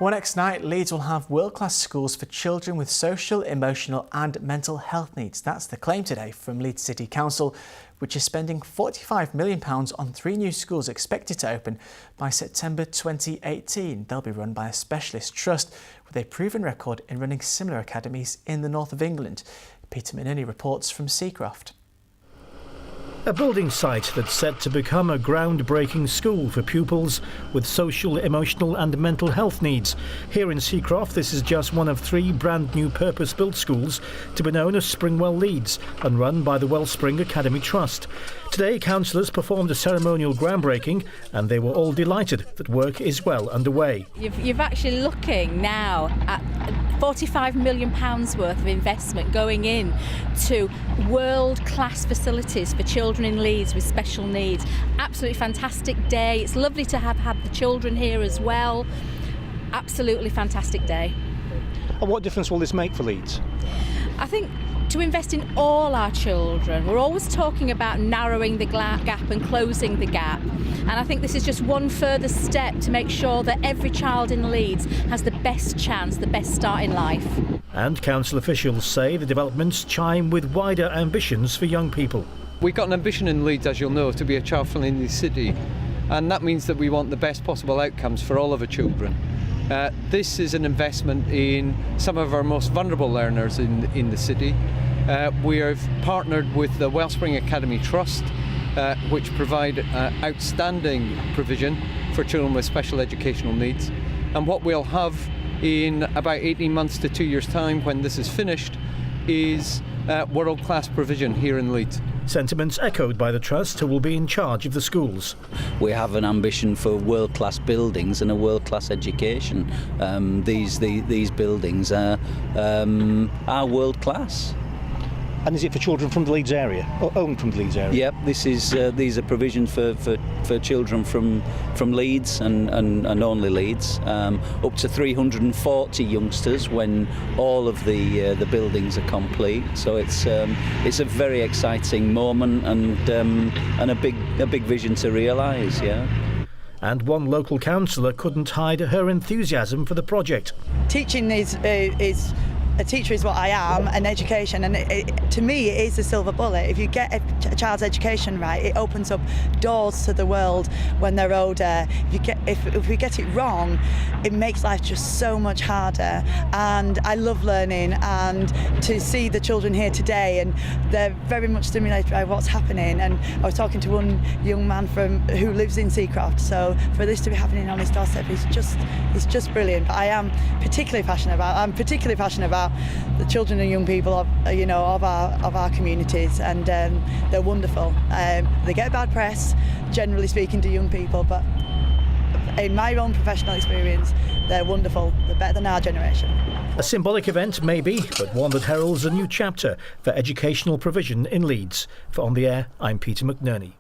Well, next night, Leeds will have world-class schools for children with social, emotional and mental health needs. That's the claim today from Leeds City Council, which is spending £45 million on 3 new schools expected to open by September 2018. They'll be run by a specialist trust with a proven record in running similar academies in the north of England. Peter McNerney reports from Seacroft. A building site that's set to become a groundbreaking school for pupils with social, emotional and mental health needs. Here in Seacroft, this is just one of 3 brand new purpose-built schools to be known as Springwell Leeds and run by the Wellspring Academy Trust. Today, councillors performed a ceremonial groundbreaking and they were all delighted that work is well underway. You're actually looking now at £45 million worth of investment going in to world-class facilities for children in Leeds with special needs. Absolutely fantastic day. It's lovely to have had the children here as well. Absolutely fantastic day. And what difference will this make for Leeds? I think to invest in all our children. We're always talking about narrowing the gap and closing the gap. And I think this is just one further step to make sure that every child in Leeds has the best chance, the best start in life. And council officials say the developments chime with wider ambitions for young people. We've got an ambition in Leeds, as you'll know, to be a child-friendly city. And that means that we want the best possible outcomes for all of our children. This is an investment in some of our most vulnerable learners in the city. We have partnered with the Wellspring Academy Trust, which provide outstanding provision for children with special educational needs. And what we'll have in about 18 months to 2 years' time when this is finished is world-class provision here in Leeds. Sentiments echoed by the Trust, who will be in charge of the schools. We have an ambition for world-class buildings and a world-class education. These buildings are world-class. And is it for children from the Leeds area, or owned from the Leeds area? Yep, these are provisions for children from Leeds and only Leeds, up to 340 youngsters when all of the buildings are complete. So it's a very exciting moment and a big vision to realise. Yeah. And one local councillor couldn't hide her enthusiasm for the project. Teaching is a teacher is what I am, and education, and to me it is a silver bullet. If you get a child's education right, it opens up doors to the world when they're older. If we get it wrong, it makes life just so much harder. And I love learning, and to see the children here today, and they're very much stimulated by what's happening. And I was talking to one young man who lives in Seacroft, so for this to be happening on his doorstep is just brilliant. But I'm particularly passionate about the children and young people of our communities, and they're wonderful. They get bad press, generally speaking, to young people, but in my own professional experience, they're wonderful. They're better than our generation. A symbolic event, maybe, but one that heralds a new chapter for educational provision in Leeds. For On the Air, I'm Peter McNerney.